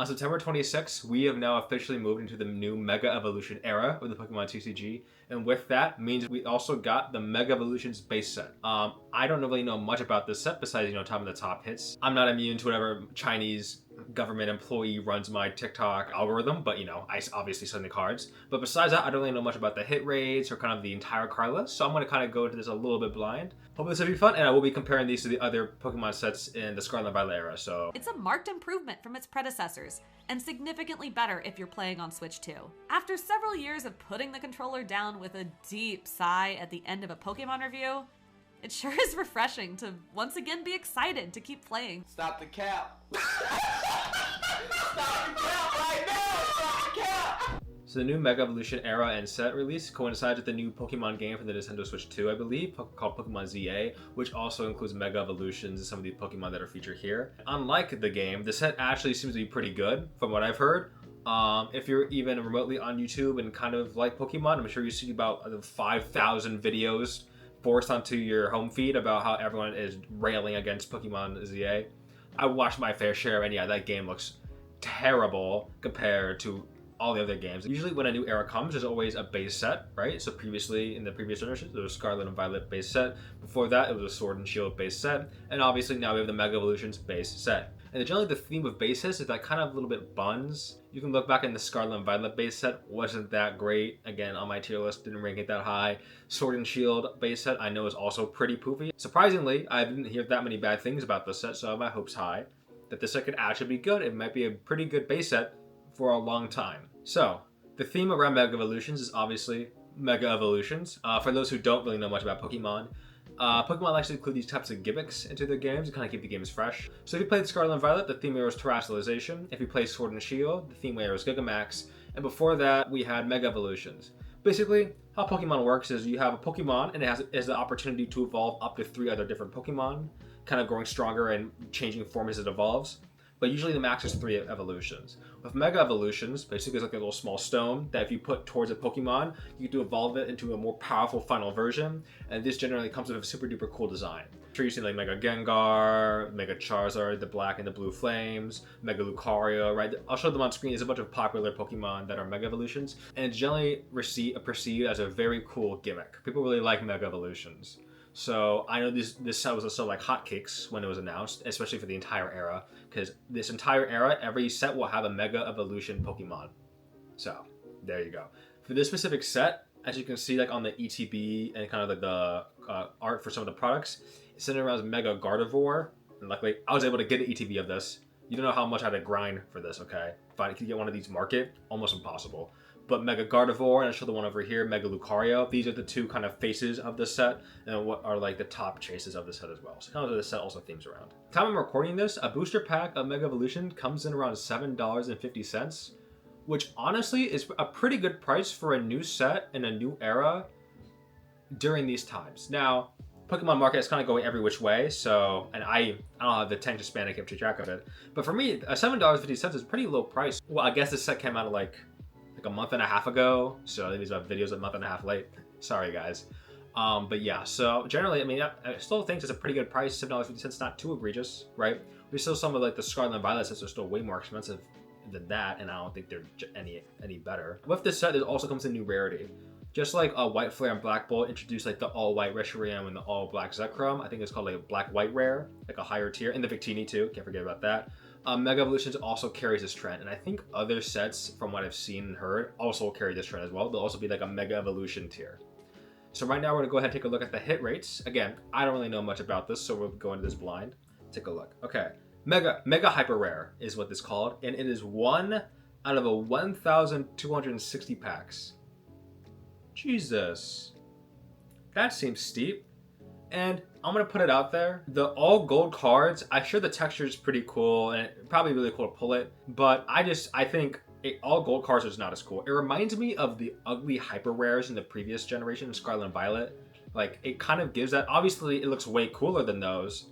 On September 26th, we have now officially moved into the new Mega Evolution era of the Pokemon TCG, and with that means we also got the Mega Evolutions base set. I don't really know much about this set besides, Top of the Top hits. I'm not immune to whatever Chinese government employee runs my TikTok algorithm, but I obviously send the cards. But besides that, I don't really know much about the hit rates or kind of the entire card list, so I'm going to kind of go into this a little bit blind. Hopefully this will be fun, and I will be comparing these to the other Pokemon sets in the Scarlet and Violet era, so... It's a marked improvement from its predecessors, and significantly better if you're playing on Switch 2. After several years of putting the controller down with a deep sigh at the end of a Pokemon review, it sure is refreshing to once again be excited to keep playing. Stop the cap. Stop the cap right now. Stop the cap. So the new Mega Evolution era and set release coincides with the new Pokemon game for the Nintendo Switch 2, I believe, called Pokemon ZA, which also includes Mega Evolutions and some of the Pokemon that are featured here. Unlike the game, the set actually seems to be pretty good, from what I've heard. If you're even remotely on YouTube and kind of like Pokemon, I'm sure you see about 5,000 videos forced onto your home feed about how everyone is railing against Pokemon ZA. I watched my fair share, and yeah, that game looks terrible compared to all the other games. Usually when a new era comes, there's always a base set, right? So previously, in the previous generations, there was Scarlet and Violet base set. Before that, it was a Sword and Shield base set. And obviously now we have the Mega Evolutions base set. And generally the theme of base sets is that kind of a little bit buns. You can look back in the Scarlet and Violet base set, wasn't that great. Again, on my tier list, didn't rank it that high. Sword and Shield base set I know is also pretty poofy. Surprisingly, I didn't hear that many bad things about this set, so I have my hopes high that this set could actually be good. It might be a pretty good base set for a long time. So, the theme around Mega Evolutions is obviously Mega Evolutions. For those who don't really know much about Pokemon, Pokemon likes to include these types of gimmicks into their games to kind of keep the games fresh. So if you played Scarlet and Violet, the theme era is Terrestrialization. If you play Sword and Shield, the theme era is Gigamax. And before that, we had Mega Evolutions. Basically, how Pokemon works is you have a Pokemon and it has the opportunity to evolve up to 3 other different Pokemon, kind of growing stronger and changing form as it evolves. But usually the max is 3 evolutions. With Mega Evolutions, basically it's like a little small stone that if you put towards a Pokemon, you get to evolve it into a more powerful final version, and this generally comes with a super duper cool design. I'm sure you've seen like Mega Gengar, Mega Charizard, the black and the blue flames, Mega Lucario, right? I'll show them on screen. There's a bunch of popular Pokemon that are Mega Evolutions, and it's generally perceived as a very cool gimmick. People really like Mega Evolutions. So I know this set was also like hotcakes when it was announced, especially for the entire era, because this entire era, every set will have a Mega Evolution Pokemon. So there you go. For this specific set, as you can see like on the ETB and kind of like the art for some of the products, it's centered around Mega Gardevoir, and luckily I was able to get an ETB of this. You don't know how much I had to grind for this, okay? If I could get one of these market, almost impossible. But Mega Gardevoir, and I'll show the one over here, Mega Lucario. These are the 2 kind of faces of the set, and what are like the top chases of the set as well. So kind of the set also themes around. The time I'm recording this, a booster pack of Mega Evolution comes in around $7.50, which honestly is a pretty good price for a new set in a new era during these times. Now, Pokemon market is kind of going every which way, so, and I don't have the tank to span to keep track of it. But for me, $7.50 is a pretty low price. Well, I guess this set came out like a month and a half ago, so these are videos a month and a half late. Sorry guys. But yeah, so generally, I mean, I still think it's a pretty good price. $7.50, not too egregious, right? We still some of like the Scarlet and Violet sets are still way more expensive than that, and I don't think they're any better. With this set, it also comes a new rarity. Just like a White Flare and Black Bolt introduced like the all-white Reshiram and the all-black Zekrom, I think it's called like a Black-White Rare, like a higher tier, and the Victini too, can't forget about that. Mega Evolutions also carries this trend, and I think other sets, from what I've seen and heard, also carry this trend as well. They'll also be like a Mega Evolution tier. So right now we're gonna go ahead and take a look at the hit rates. Again, I don't really know much about this, so we'll go into this blind. Take a look. Okay, Mega Hyper Rare is what this is called, and it is 1 out of a 1,260 packs. Jesus, that seems steep. And I'm gonna put it out there. The all gold cards, I'm sure the texture is pretty cool and it's probably really cool to pull it, but I think all gold cards is not as cool. It reminds me of the ugly hyper rares in the previous generation, Scarlet and Violet. Like it kind of gives that, obviously it looks way cooler than those,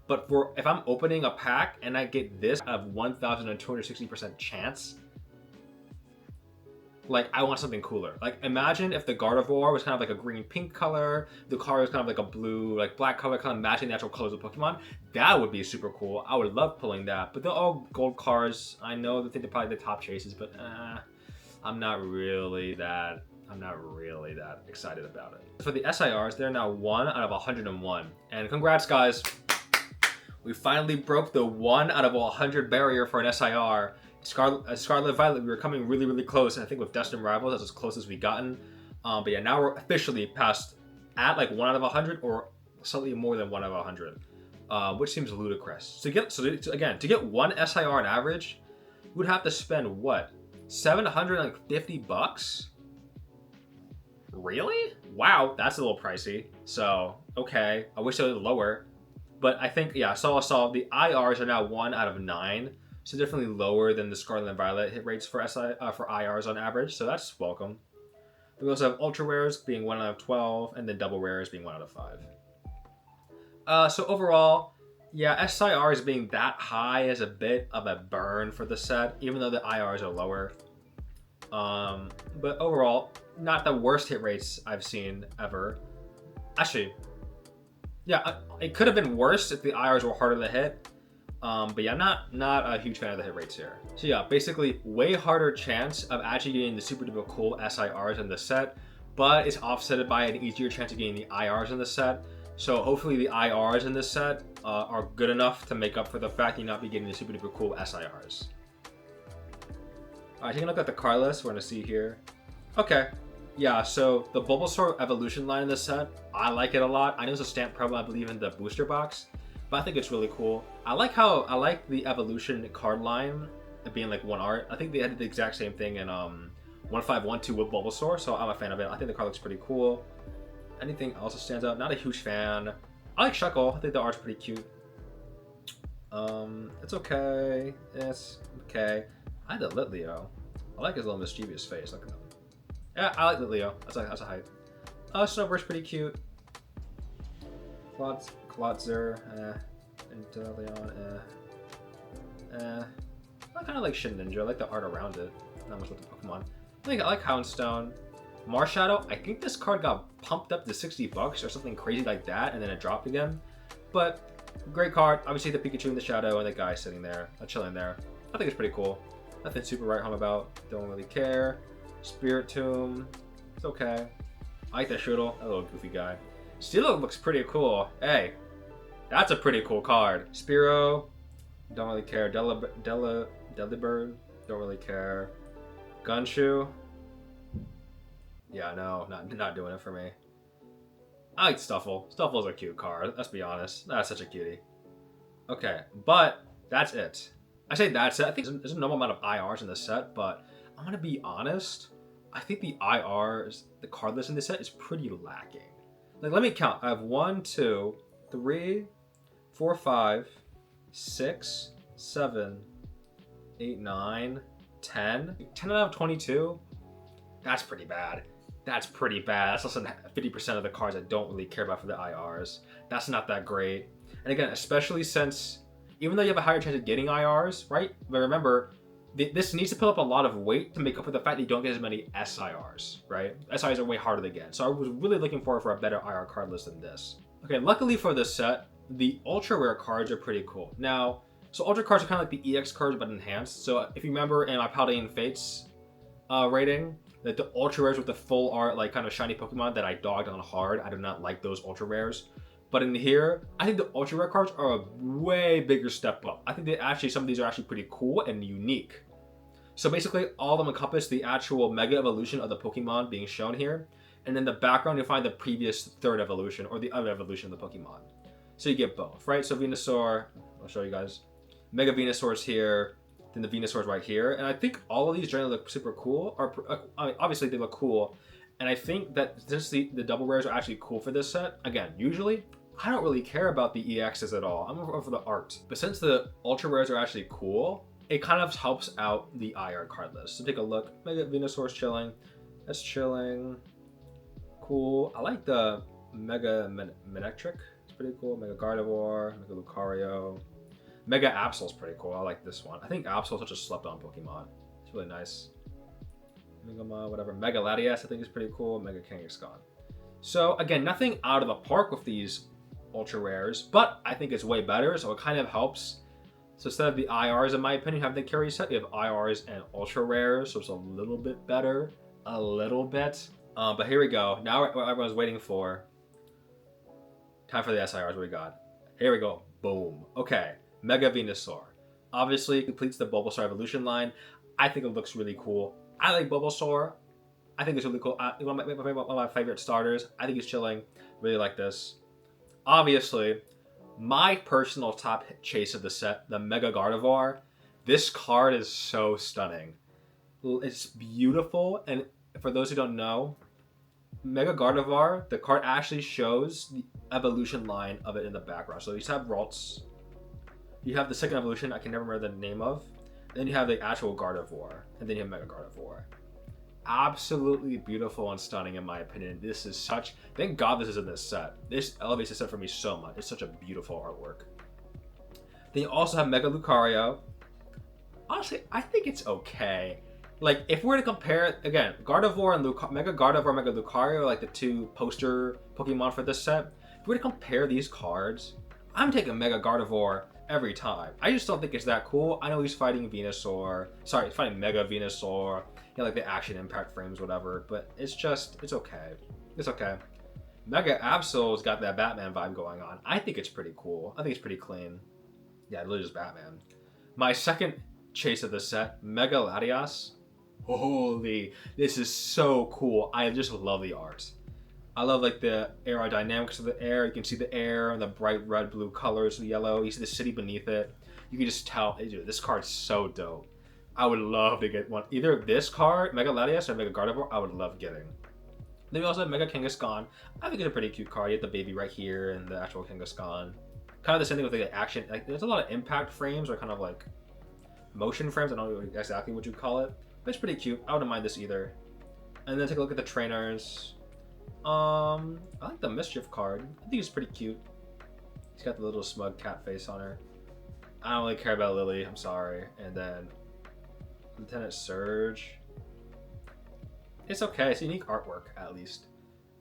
but if I'm opening a pack and I get this of 1,260% chance, like I want something cooler. Like imagine if the Gardevoir was kind of like a green-pink color, the car was kind of like a blue, like black color, kind of matching the actual colors of Pokemon. That would be super cool. I would love pulling that. But they're all gold cars. I know that they're probably the top chases, but I'm not really that excited about it. For the SIRs, they're now 1 out of 101. And congrats, guys. We finally broke the 1 out of 100 barrier for an SIR. Scarlet Violet, we were coming really, really close. And I think with Destined Rivals, that's as close as we gotten. But yeah, now we're officially past at like 1 out of 100 or slightly more than 1 out of 100. Which seems ludicrous. To get one SIR on average, we would have to spend what? $750? Really? Wow, that's a little pricey. So, okay. I wish it was lower. But I think, yeah, so I saw the IRs are now 1 out of 9. So definitely lower than the Scarlet and Violet hit rates for IRs on average. So that's welcome. We also have Ultra Rares being 1 out of 12, and then Double Rares being 1 out of 5. So overall, yeah, SIRs being that high is a bit of a burn for the set, even though the IRs are lower. But overall, not the worst hit rates I've seen ever. Actually, yeah, it could have been worse if the IRs were harder to hit. But yeah, not a huge fan of the hit rates here. So yeah, basically way harder chance of actually getting the super duper cool SIRs in the set, but it's offset by an easier chance of getting the IRs in the set. So hopefully the IRs in this set are good enough to make up for the fact that you not be getting the super duper cool SIRs. Alright, taking a look at the card list, we're gonna see here. Okay. Yeah, so the Bulbasaur evolution line in this set, I like it a lot. I know it's a stamp promo, I believe, in the booster box, but I think it's really cool. I like the evolution card line being like one art. I think they had the exact same thing in 1512 with Bulbasaur, so I'm a fan of it. I think the card looks pretty cool. Anything else that stands out? Not a huge fan. I like Shuckle. I think the art's pretty cute. It's okay. It's okay. I had the Litleo. I like his little mischievous face. Look at him. Yeah, I like Litleo. That's a hype. Snowbird's pretty cute. Klotzer, Inteleon, I kind of like Shin Ninja. I like the art around it. Not much with the Pokemon. I like Houndstone. Marshadow, I think this card got pumped up to $60 or something crazy like that, and then it dropped again. But great card. Obviously the Pikachu in the shadow and the guy sitting there, chilling there. I think it's pretty cool. Nothing super right home about. Don't really care. Spirit Tomb, it's okay. I like that Shuttle, that little goofy guy. Steelo looks pretty cool. Hey, that's a pretty cool card. Spearow, don't really care. Delibird, don't really care. Gunshoe, yeah, no, not doing it for me. I like Stuffle. Stuffle's a cute card, let's be honest. That's such a cutie. Okay, but that's it. I say that's it. I think there's a normal amount of IRs in the set, but I'm gonna be honest. I think the IRs, the card list in this set is pretty lacking. Like, let me count. I have 1, 2, 3, 4, 5, 6, 7, 8, 9, 10. 10 out of 22? That's pretty bad. That's pretty bad. That's less than 50% of the cards I don't really care about for the IRs. That's not that great. And again, especially since, even though you have a higher chance of getting IRs, right? But remember, this needs to put up a lot of weight to make up for the fact that you don't get as many SIRs, right? SIRs are way harder to get. So I was really looking forward for a better IR card list than this. Okay, luckily for this set, the ultra rare cards are pretty cool. Now, so ultra cards are kind of like the EX cards but enhanced. So if you remember in my Paldean Fates rating, that the ultra rares with the full art, like kind of shiny Pokemon that I dogged on hard, I do not like those ultra rares. But in here, I think the ultra rare cards are a way bigger step up. I think that actually some of these are actually pretty cool and unique. So basically, all of them encompass the actual Mega Evolution of the Pokemon being shown here. And in the background, you'll find the previous third evolution or the other evolution of the Pokemon. So you get both, right? So Venusaur, I'll show you guys. Mega Venusaur's here, then the Venusaur's right here. And I think all of these generally look super cool. I mean, obviously, they look cool. And I think that since the double rares are actually cool for this set, again, usually, I don't really care about the EXs at all. I'm over for the art. But since the ultra rares are actually cool, it kind of helps out the IR card list. So take a look. Mega Venusaur's chilling. That's chilling. Cool. I like the Mega Manectric. It's pretty cool. Mega Gardevoir, Mega Lucario. Mega Absol's pretty cool. I like this one. I think Absol's such a slept on Pokemon. It's really nice. whatever. Mega Latias, I think is pretty cool. Mega Kangaskhan. So again, nothing out of the park with these ultra rares, but I think it's way better, so it kind of helps. So instead of the IRs, in my opinion, have the carry set, you have IRs and ultra rares, so it's a little bit better. A little bit. But here we go. Now what everyone's waiting for. Time for the SIRs. What we got? Here we go. Boom. Okay. Mega Venusaur. Obviously, completes the Bulbasaur evolution line. I think it looks really cool. I like Bulbasaur. I think it's really cool. One of my favorite starters. I think he's chilling. Really like this. Obviously, my personal top chase of the set, the Mega Gardevoir. This card is so stunning. It's beautiful, and for those who don't know, Mega Gardevoir, the card actually shows the evolution line of it in the background. So you have Ralts, you have the second evolution I can never remember the name of, and then you have the actual Gardevoir, and then you have Mega Gardevoir. Absolutely beautiful and stunning in my opinion. This is such, thank God this is in this set. This elevates the set for me so much. It's such a beautiful artwork. Then you also have Mega Lucario. Honestly, I think it's okay. Like, if we're to compare, again, Gardevoir and Mega Gardevoir, Mega Lucario, like the two poster Pokemon for this set. If we're to compare these cards, I'm taking Mega Gardevoir every time. I just don't think it's that cool. I know he's fighting Venusaur. Sorry, he's fighting Mega Venusaur. You know, like the action impact frames, whatever. But it's just, it's okay. It's okay. Mega Absol's got that Batman vibe going on. I think it's pretty cool. I think it's pretty clean. Yeah, literally just Batman. My second chase of the set, Mega Latias. Holy, this is so cool. I just love the art. I love like the aerodynamics of the air. You can see the air and the bright red, blue colors, the yellow. You see the city beneath it. You can just tell, dude, this card's so dope. I would love to get one. Either this card, Mega Latias or Mega Gardevoir, I would love getting. Then we also have Mega Kangaskhan. I think it's a pretty cute card. You have the baby right here and the actual Kangaskhan. Kind of the same thing with the action. Like, there's a lot of impact frames or kind of like motion frames. I don't know exactly what you'd call it. But it's pretty cute. I wouldn't mind this either. And then take a look at the trainers. I like the Mischief card. I think it's pretty cute. He's got the little smug cat face on her. I don't really care about Lily. I'm sorry. And then Lieutenant Surge. It's okay. It's unique artwork, at least.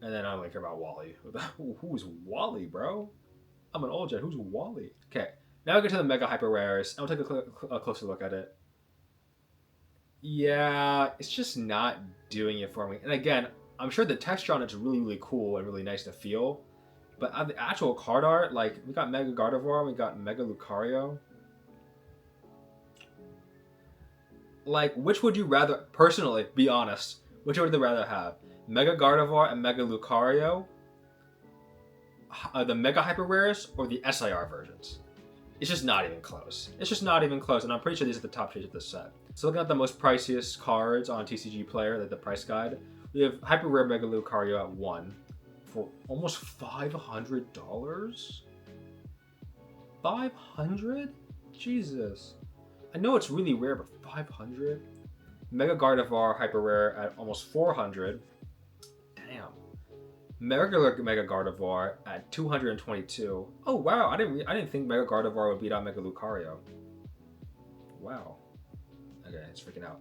And then I don't really care about Wally. Who's Wally, bro? I'm an old gen. Who's Wally? Okay. Now we get to the Mega Hyper Rares. I'll take a closer look at it. Yeah, it's just not doing it for me. And again, I'm sure the texture on it's really, really cool and really nice to feel. But the actual card art, like, we got Mega Gardevoir, we got Mega Lucario. Like, which would you rather, personally, be honest, which would you rather have? Mega Gardevoir and Mega Lucario? The Mega Hyper Rares or the SIR versions? It's just not even close. It's just not even close, and I'm pretty sure these are the top shades of this set. So looking at the most priciest cards on TCG Player, like the price guide, we have Hyper Rare Mega Lucario at 1 for almost $500? 500? Jesus. I know it's really rare, but 500? Mega Gardevoir Hyper Rare at almost 400. Damn. Regular Mega Gardevoir at 222. Oh wow, I didn't think Mega Gardevoir would beat out Mega Lucario. Wow. Okay, it's freaking out.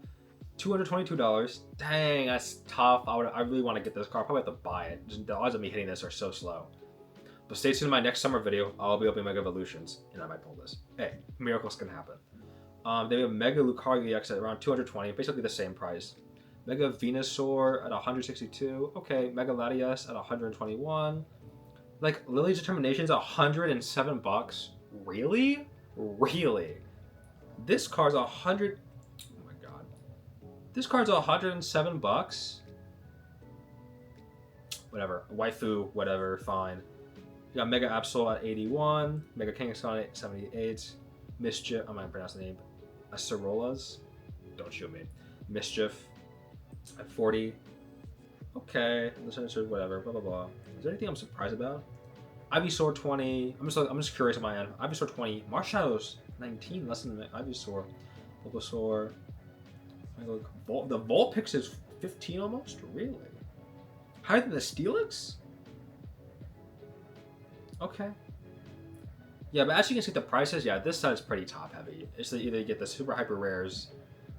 $222. Dang, that's tough. I really want to get this card. Probably have to buy it. Just the odds of me hitting this are so slow. But stay tuned in my next summer video. I'll be opening Mega Evolutions, and I might pull this. Hey, miracles can happen. They have Mega Lucario EX at around 220, basically the same price. Mega Venusaur at 162. Okay, Mega Latias at 121. Like, Lily's Determination's $107. Really? Really? This card's 100. Oh my god. This card's $107. Whatever. Waifu, whatever, fine. You got Mega Absol at 81. Mega Kangaskhan at 78. Mischief. I'm not gonna pronounce the name. Acerolas. Don't shoot me. Mischief at 40. Okay. Whatever. Blah blah blah. Is there anything I'm surprised about? Ivysaur 20. I'm just curious on my end. Ivysaur 20. Marshadows 19. Less than Ivysaur. Bulbasaur. The Vulpix is 15 almost. Really? Higher than the Steelix? Okay. Yeah, but as you can see the prices, yeah, this set is pretty top heavy. It's either you get the super hyper rares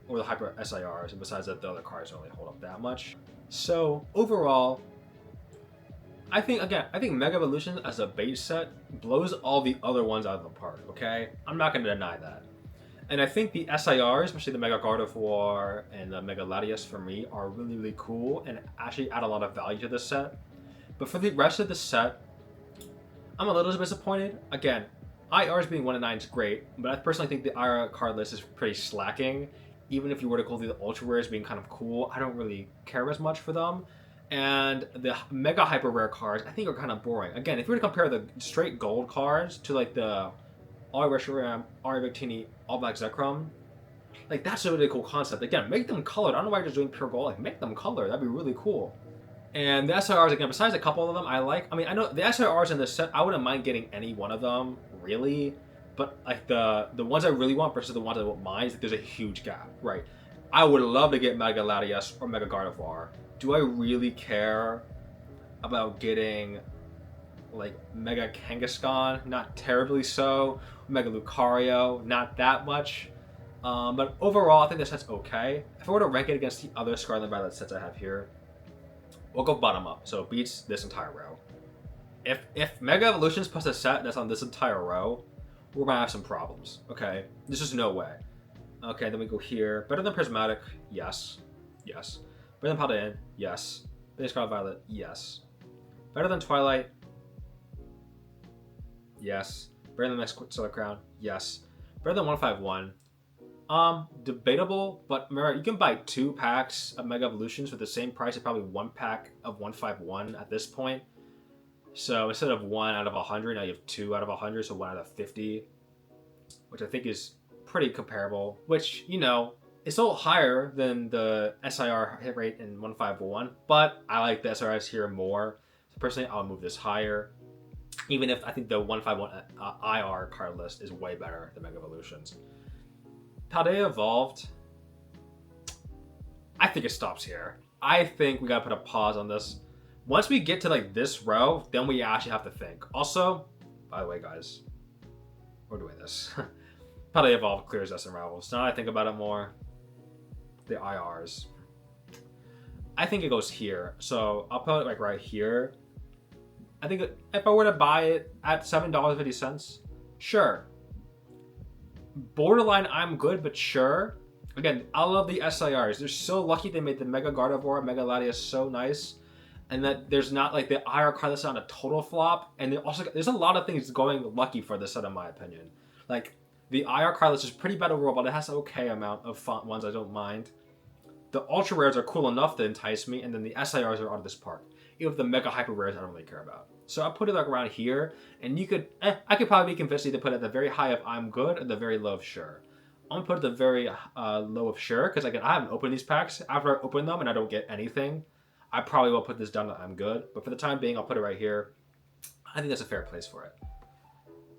or the Hyper SIRs, and besides that, the other cards don't really hold up that much. So overall, I think Mega Evolution as a base set blows all the other ones out of the park, okay? I'm not gonna deny that. And I think the SIRs, especially the Mega Gardevoir and the Mega Latias for me, are really, really cool and actually add a lot of value to this set. But for the rest of the set, I'm a little disappointed. Again, IRs being 1 in 9 is great, but I personally think the IR card list is pretty slacking. Even if you were to go through the Ultra Rares being kind of cool, I don't really care as much for them. And the Mega Hyper Rare cards, I think are kind of boring. Again, if you were to compare the straight gold cards to like the Ari Reshiram, Ari Victini, All Black Zekrom, like that's a really cool concept. Again, make them colored. I don't know why you're just doing pure gold. Like make them colored. That'd be really cool. And the SIRs, again, besides a couple of them I like. I mean, I know the SIRs in this set, I wouldn't mind getting any one of them, really. But like the ones I really want versus the ones I won't mind, like, there's a huge gap, right? I would love to get Mega Latias or Mega Gardevoir. Do I really care about getting like Mega Kangaskhan? Not terribly so. Mega Lucario, not that much. But overall, I think this set's okay. If I were to rank it against the other Scarlet Violet sets I have here, we'll go bottom up, so it beats this entire row. If Mega Evolutions plus a set that's on this entire row, we're gonna have some problems, okay? There's just no way. Okay, then we go here. Better than Prismatic, yes. Yes. Better than Paldean, yes. Better than Scarlet Violet, yes. Better than Twilight, yes. Better than Solar Crown, yes. Better than 151. Debatable, but remember, you can buy 2 packs of Mega Evolutions for the same price as probably 1 pack of 151 at this point. So instead of 1 out of 100, now you have 2 out of 100, so 1 out of 50, which I think is pretty comparable, which, you know, it's a little higher than the SIR hit rate in 151, but I like the SRS here more. So personally, I'll move this higher, even if I think the 151 IR card list is way better than Mega Evolutions. Paldea Evolved, I think it stops here. I think we gotta put a pause on this. Once we get to like this row, then we actually have to think. Also, by the way, guys, we're doing this. Paldea Evolved clears us and Rivals. Now that I think about it more, the IRs, I think it goes here. So I'll put it like right here. I think if I were to buy it at $7.50, sure. Borderline, I'm good, but sure. Again, I love the SIRs. They're so lucky they made the Mega Gardevoir, Mega Latias so nice. And that there's not like the IR card that's not a total flop. And there's a lot of things going lucky for this set in my opinion. Like the IR card list is pretty bad overall, but it has an okay amount of font ones I don't mind. The Ultra Rares are cool enough to entice me, and then the SIRs are out of this park. Even if the Mega Hyper Rares I don't really care about. So I put it like around here, and you could, I could probably be convinced to put it at the very high of I'm good, or the very low of sure. I'm gonna put it at the very low of sure, because again, I haven't opened these packs. After I open them and I don't get anything, I probably will put this down to I'm good. But for the time being, I'll put it right here. I think that's a fair place for it.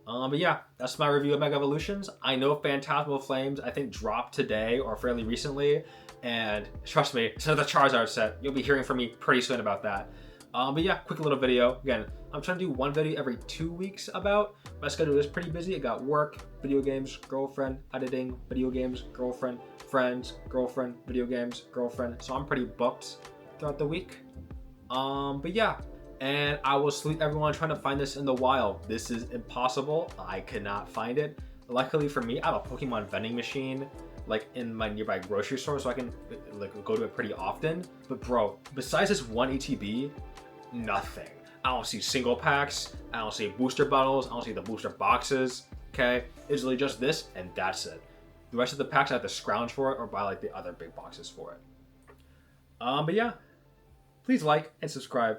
But yeah, that's my review of Mega Evolutions. I know Phantasmal Flames, I think, dropped today or fairly recently. And trust me, it's another Charizard set. You'll be hearing from me pretty soon about that. But yeah, quick little video. Again, I'm trying to do one video every 2 weeks about. My schedule is pretty busy. I got work, video games, girlfriend, editing, video games, girlfriend, friends, girlfriend, video games, girlfriend. So I'm pretty booked throughout the week. But yeah, and I will salute everyone trying to find this in the wild. This is impossible. I cannot find it. Luckily for me, I have a Pokemon vending machine like in my nearby grocery store, so I can like go to it pretty often. But bro, besides this one ETB, nothing. I don't see single packs, I don't see booster bottles, I don't see the booster boxes, okay? It's literally just this, and that's it. The rest of the packs I have to scrounge for it or buy like the other big boxes for it. But yeah, please like and subscribe.